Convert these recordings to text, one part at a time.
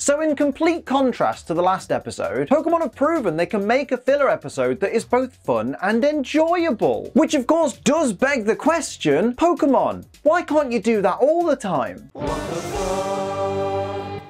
So in complete contrast to the last episode, Pokemon have proven they can make a filler episode that is both fun and enjoyable. Which of course does beg the question, Pokemon, why can't you do that all the time?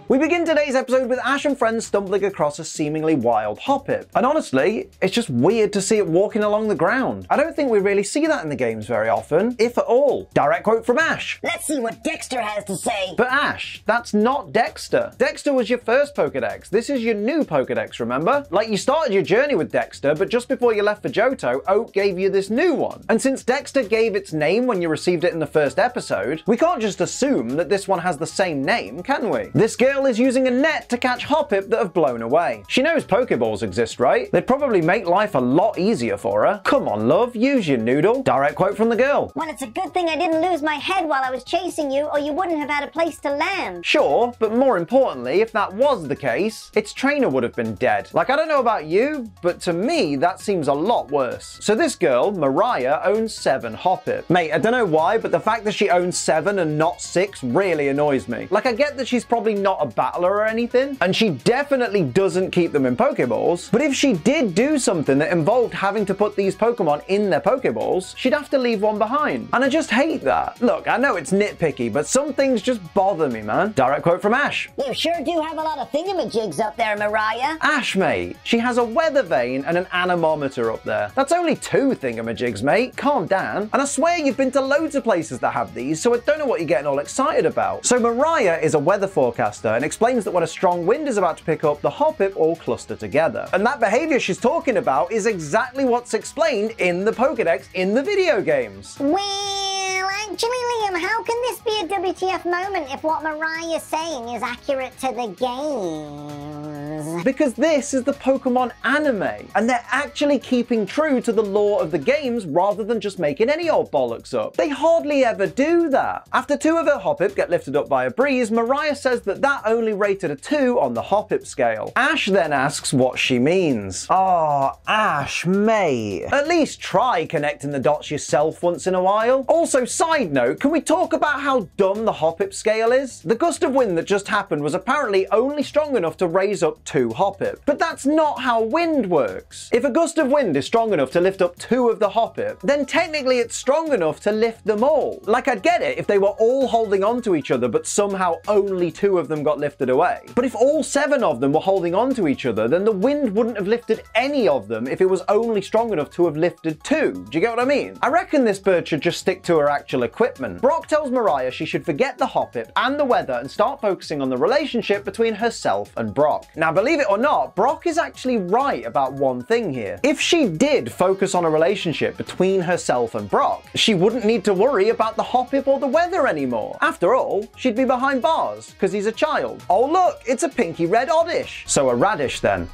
We begin today's episode with Ash and friends stumbling across a seemingly wild Hoppip. And honestly, it's just weird to see it walking along the ground. I don't think we really see that in the games very often, if at all. Direct quote from Ash. Let's see what Dexter has to say. But Ash, that's not Dexter. Dexter was your first Pokedex. This is your new Pokedex, remember? Like, you started your journey with Dexter, but just before you left for Johto, Oak gave you this new one. And since Dexter gave its name when you received it in the first episode, we can't just assume that this one has the same name, can we? This girl is using a net to catch Hoppip that have blown away. She knows Pokeballs exist, right? They'd probably make life a lot easier for her. Come on, love, use your noodle. Direct quote from the girl. Well, it's a good thing I didn't lose my head while I was chasing you, or you wouldn't have had a place to land. Sure, but more importantly, if that was the case, its trainer would have been dead. Like, I don't know about you, but to me, that seems a lot worse. So this girl, Mariah, owns 7 Hoppip. Mate, I don't know why, but the fact that she owns 7 and not 6 really annoys me. Like, I get that she's probably not a battler or anything, and she definitely doesn't keep them in Pokeballs, but if she did do something that involved having to put these Pokemon in their Pokeballs, she'd have to leave one behind. And I just hate that. Look, I know it's nitpicky, but some things just bother me, man. Direct quote from Ash. You sure do have a lot of thingamajigs up there, Mariah. Ash, mate, she has a weather vane and an anemometer up there. That's only 2 thingamajigs, mate. Calm down. And I swear you've been to loads of places that have these, so I don't know what you're getting all excited about. So Mariah is a weather forecaster and explains that when a strong wind is about to pick up, the Hoppip all cluster together. And that behavior she's talking about is exactly what's explained in the Pokedex in the video games. Well, actually, Liam, how can this be a WTF moment if what Mariah's saying is accurate to the games? Because this is the Pokemon anime, and they're actually keeping true to the lore of the games rather than just making any old bollocks up. They hardly ever do that. After 2 of her Hoppip get lifted up by a breeze, Mariah says that only rated a 2 on the Hoppip scale. Ash then asks what she means. Oh, Ash, mate. At least try connecting the dots yourself once in a while. Also, side note, can we talk about how dumb the Hoppip scale is? The gust of wind that just happened was apparently only strong enough to raise up 2 Hoppip. But that's not how wind works. If a gust of wind is strong enough to lift up 2 of the Hoppip, then technically it's strong enough to lift them all. Like, I'd get it if they were all holding on to each other, but somehow only 2 of them got lifted away. But if all 7 of them were holding on to each other, then the wind wouldn't have lifted any of them if it was only strong enough to have lifted 2. Do you get what I mean? I reckon this bird should just stick to her actual equipment. Brock tells Mariah she should forget the Hoppip and the weather and start focusing on the relationship between herself and Brock. Now, believe it or not, Brock is actually right about one thing here. If she did focus on a relationship between herself and Brock, she wouldn't need to worry about the Hoppip or the weather anymore. After all, she'd be behind bars because he's a child. Oh look, it's a pinky red Oddish. So a Radish then.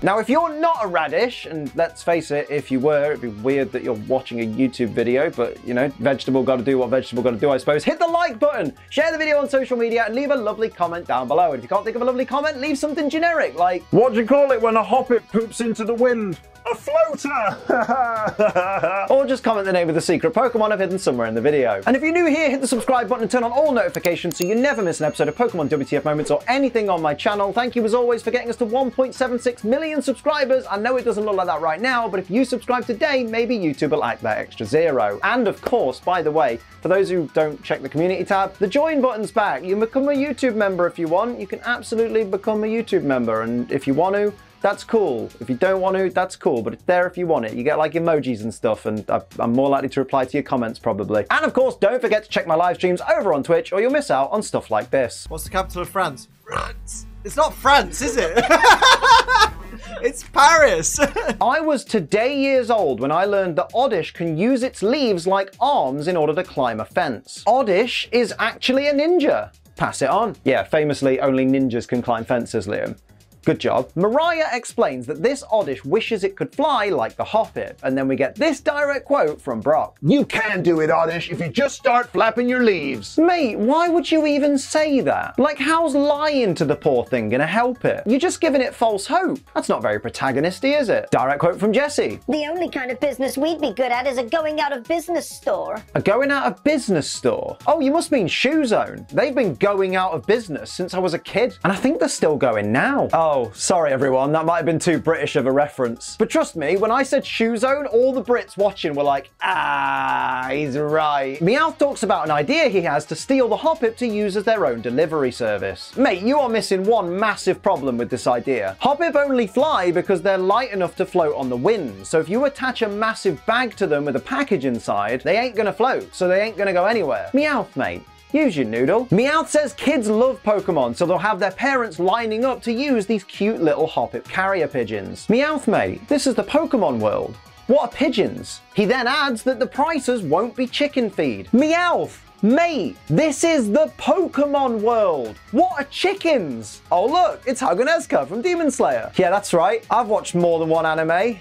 Now, if you're not a Radish, and let's face it, if you were, it'd be weird that you're watching a YouTube video, but, you know, vegetable gotta do what vegetable gotta do, I suppose. Hit the like button, share the video on social media, and leave a lovely comment down below. And if you can't think of a lovely comment, leave something generic, like, what do you call it when a Hoppip poops into the wind? A floater! Or just comment the name of the secret Pokemon I've hidden somewhere in the video. And if you're new here, hit the subscribe button and turn on all notifications so you never miss an episode of Pokemon WTF Moments or anything on my channel. Thank you as always for getting us to 1.76 million subscribers. I know it doesn't look like that right now, but if you subscribe today, maybe YouTube will act that extra 0. And of course, by the way, for those who don't check the community tab, the join button's back. You can become a YouTube member if you want. You can absolutely become a YouTube member, and if you want to, that's cool. If you don't want to, that's cool, but it's there if you want it. You get like emojis and stuff, and I'm more likely to reply to your comments probably. And of course, don't forget to check my live streams over on Twitch or you'll miss out on stuff like this. What's the capital of France? France. It's not France, is it? It's Paris. I was today years old when I learned that Oddish can use its leaves like arms in order to climb a fence. Oddish is actually a ninja. Pass it on. Yeah, famously, only ninjas can climb fences, Liam. Good job. Mariah explains that this Oddish wishes it could fly like the Hoppip, and then we get this direct quote from Brock. You can do it, Oddish, if you just start flapping your leaves. Mate, why would you even say that? Like, how's lying to the poor thing gonna help it? You're just giving it false hope. That's not very protagonisty, is it? Direct quote from Jessie. The only kind of business we'd be good at is a going out of business store. A going out of business store? Oh, you must mean Shoe Zone. They've been going out of business since I was a kid, and I think they're still going now. Oh, sorry everyone, that might have been too British of a reference. But trust me, when I said Shoe Zone, all the Brits watching were like, ah, he's right. Meowth talks about an idea he has to steal the Hoppip to use as their own delivery service. Mate, you are missing one massive problem with this idea. Hoppip only fly because they're light enough to float on the wind, so if you attach a massive bag to them with a package inside, they ain't gonna float, so they ain't gonna go anywhere. Meowth, mate. Use your noodle. Meowth says kids love Pokemon, so they'll have their parents lining up to use these cute little Hoppip carrier pigeons. Meowth, mate, this is the Pokemon world. What are pigeons? He then adds that the prices won't be chicken feed. Meowth! Mate, this is the Pokemon world. What are chickens? Oh look, it's Haguneska from Demon Slayer. Yeah, that's right. I've watched more than one anime.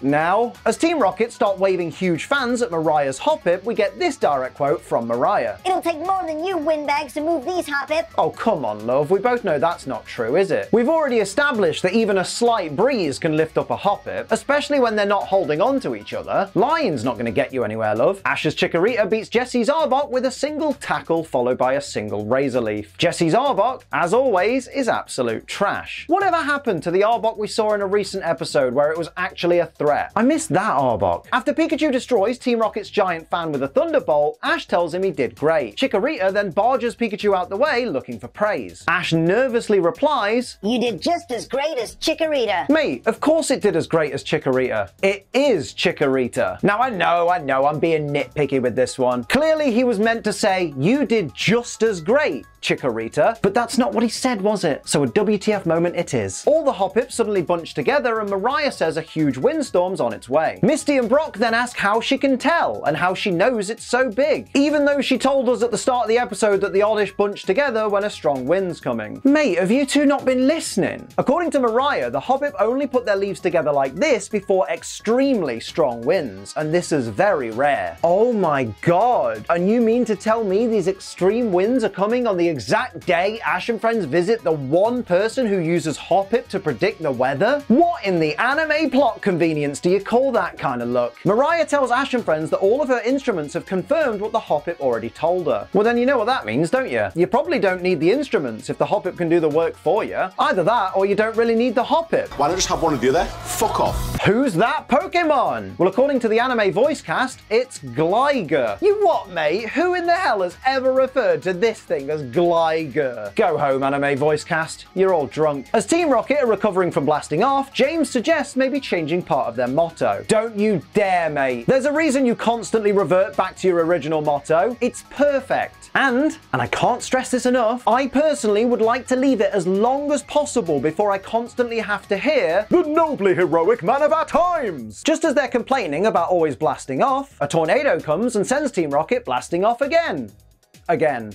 Now, as Team Rocket start waving huge fans at Mariah's Hoppip, we get this direct quote from Mariah. It'll take more than you windbags to move these, Hoppip. Oh, come on, love. We both know that's not true, is it? We've already established that even a slight breeze can lift up a Hoppip, especially when they're not holding on to each other. Lying's not going to get you anywhere, love. Ash's Chikorita beats Jessie's Arbok with a single tackle followed by a single Razor Leaf. Jessie's Arbok, as always, is absolute trash. Whatever happened to the Arbok we saw in a recent episode where it was actually a threat? I missed that Arbok. After Pikachu destroys Team Rocket's giant fan with a Thunderbolt, Ash tells him he did great. Chikorita then barges Pikachu out the way looking for praise. Ash nervously replies, You did just as great as Chikorita. Mate, of course it did as great as Chikorita. It is Chikorita. Now I know, I'm being nitpicky with this one. Clearly he was meant to say, you did just as great, Chikorita, but that's not what he said, was it? So a WTF moment it is. All the Hoppips suddenly bunch together and Mariah says a huge windstorm's on its way. Misty and Brock then ask how she can tell and how she knows it's so big, even though she told us at the start of the episode that the Oddish bunch together when a strong wind's coming. Mate, have you two not been listening? According to Mariah, the Hoppip only put their leaves together like this before extremely strong winds, and this is very rare. Oh my god, and you mean to tell me these extreme winds are coming on the exact day Ash and friends visit the one person who uses Hoppip to predict the weather? What in the anime plot convenience do you call that kind of luck? Mariah tells Ash and friends that all of her instruments have confirmed what the Hoppip already told her. Well then you know what that means, don't you? You probably don't need the instruments if the Hoppip can do the work for you. Either that or you don't really need the Hoppip. Why not just have one of the other? Fuck off. Who's that Pokemon? Well, according to the anime voice cast, it's Gligar. You what, mate? Who in the hell has ever referred to this thing as Gligar? Go home, anime voice cast. You're all drunk. As Team Rocket are recovering from blasting off, James suggests maybe changing part of their motto. Don't you dare, mate. There's a reason you constantly revert back to your original motto. It's perfect. And I can't stress this enough, I personally would like to leave it as long as possible before I constantly have to hear the nobly heroic man of our times. Just as they're complaining about always blasting off, a tornado comes and sends Team Rocket blasting off again.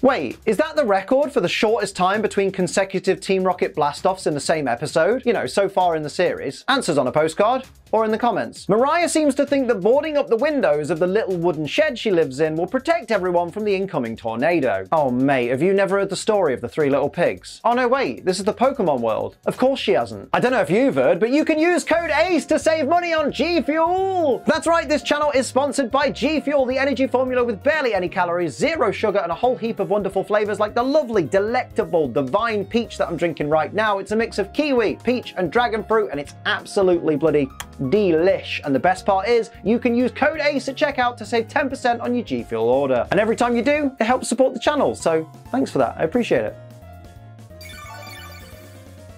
Wait, is that the record for the shortest time between consecutive Team Rocket blastoffs in the same episode? You know, so far in the series. Answers on a postcard or in the comments. Mariah seems to think that boarding up the windows of the little wooden shed she lives in will protect everyone from the incoming tornado. Oh mate, have you never heard the story of the three little pigs? Oh no, wait, this is the Pokemon world. Of course she hasn't. I don't know if you've heard, but you can use code ACE to save money on G Fuel. That's right, this channel is sponsored by G Fuel, the energy formula with barely any calories, zero sugar, and a whole heap of wonderful flavors like the lovely, delectable, divine peach that I'm drinking right now. It's a mix of kiwi, peach, and dragon fruit, and it's absolutely bloody delish. And the best part is, you can use code ACE at checkout to save 10% on your G Fuel order. And every time you do, it helps support the channel, so thanks for that. I appreciate it.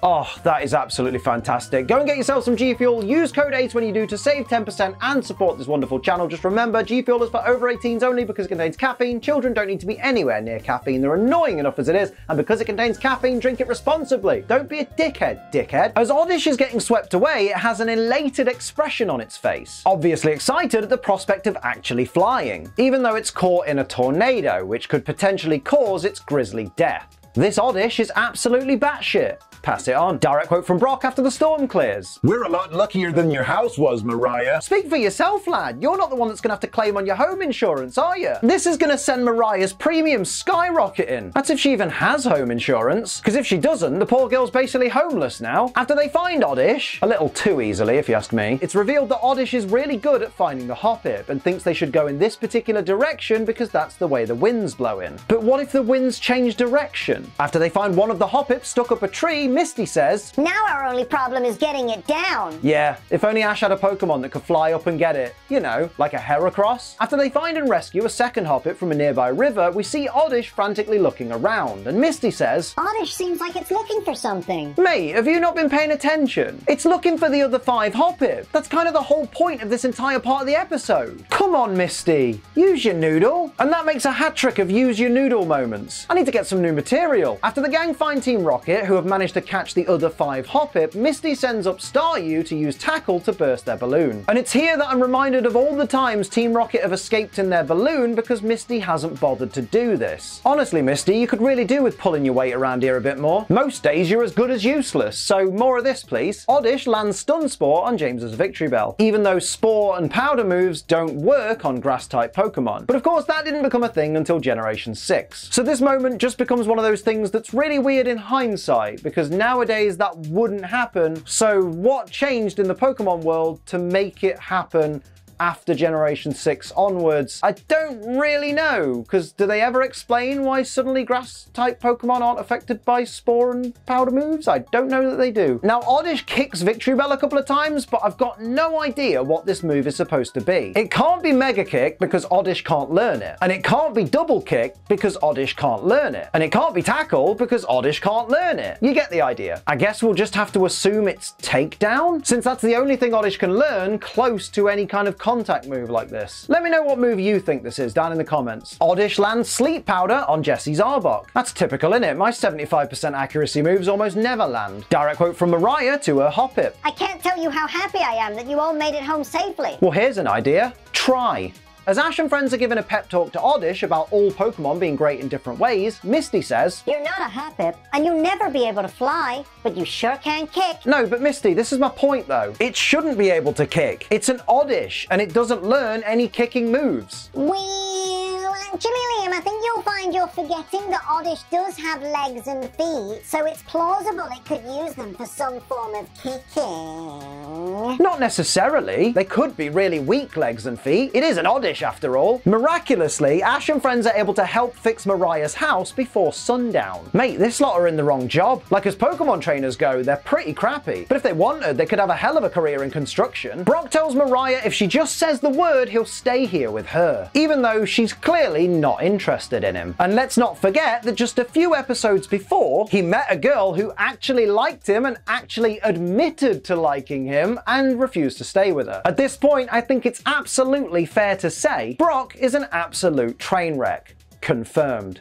Oh, that is absolutely fantastic. Go and get yourself some G Fuel. Use code ACE when you do to save 10% and support this wonderful channel. Just remember, G Fuel is for over 18s only because it contains caffeine. Children don't need to be anywhere near caffeine. They're annoying enough as it is. And because it contains caffeine, drink it responsibly. Don't be a dickhead. As Oddish is getting swept away, it has an elated expression on its face. Obviously excited at the prospect of actually flying, even though it's caught in a tornado, which could potentially cause its grisly death. This Oddish is absolutely batshit. pass it on. Direct quote from Brock after the storm clears. We're a lot luckier than your house was, Mariah. Speak for yourself, lad. You're not the one that's going to have to claim on your home insurance, are you? This is going to send Mariah's premium skyrocketing. That's if she even has home insurance. Because if she doesn't, the poor girl's basically homeless now. After they find Oddish, a little too easily if you ask me, it's revealed that Oddish is really good at finding the Hoppip and thinks they should go in this particular direction because that's the way the wind's blowing. But what if the winds change direction? After they find one of the Hoppips stuck up a tree, Misty says, Now our only problem is getting it down. yeah, if only Ash had a Pokemon that could fly up and get it. You know, like a Heracross. After they find and rescue a second Hoppip from a nearby river, we see Oddish frantically looking around, and Misty says, Oddish seems like it's looking for something. mate, have you not been paying attention? It's looking for the other 5 Hoppip. That's kind of the whole point of this entire part of the episode. Come on, Misty. Use your noodle. And that makes a hat trick of use your noodle moments. I need to get some new material. After the gang find Team Rocket, who have managed to catch the other 5 Hoppip, Misty sends up Staryu to use Tackle to burst their balloon. And it's here that I'm reminded of all the times Team Rocket have escaped in their balloon because Misty hasn't bothered to do this. Honestly, Misty, you could really do with pulling your weight around here a bit more. Most days you're as good as useless, so more of this please. Oddish lands Stun Spore on James's Victory Bell, even though Spore and Powder moves don't work on Grass-type Pokemon. But of course that didn't become a thing until Generation 6. So this moment just becomes one of those things that's really weird in hindsight, because nowadays that wouldn't happen. So what changed in the Pokemon world to make it happen after Generation 6 onwards? I don't really know, because do they ever explain why suddenly grass-type Pokemon aren't affected by Spore and Powder moves? I don't know that they do. Now, Oddish kicks Victory Bell a couple of times, but I've got no idea what this move is supposed to be. It can't be Mega Kick because Oddish can't learn it, and it can't be Double Kick because Oddish can't learn it, and it can't be Tackle because Oddish can't learn it. You get the idea. I guess we'll just have to assume it's Takedown, since that's the only thing Oddish can learn close to any kind of contact move like this. Let me know what move you think this is down in the comments. Oddish lands Sleep Powder on Jesse's Arbok. That's typical, innit? My 75% accuracy moves almost never land. Direct quote from Mariah to her Hoppip. I can't tell you how happy I am that you all made it home safely. Well, here's an idea. Try. As Ash and friends are giving a pep talk to Oddish about all Pokemon being great in different ways, Misty says, You're not a Hoppip, and you'll never be able to fly, but you sure can kick. no, but Misty, this is my point though. It shouldn't be able to kick. It's an Oddish, and it doesn't learn any kicking moves. Well, actually, Liam, I think you'll find you're forgetting that Oddish does have legs and feet, so it's plausible it could use them for some form of kicking. Not necessarily. They could be really weak legs and feet. It is an Oddish after all. Miraculously, Ash and friends are able to help fix Mariah's house before sundown. Mate, this lot are in the wrong job. Like, as Pokemon trainers go, they're pretty crappy. But if they wanted, they could have a hell of a career in construction. Brock tells Mariah if she just says the word, he'll stay here with her, even though she's clearly not interested in him. And let's not forget that just a few episodes before, he met a girl who actually liked him and actually admitted to liking him and refused to stay with her. At this point, I think it's absolutely fair to say Brock is an absolute train wreck. Confirmed.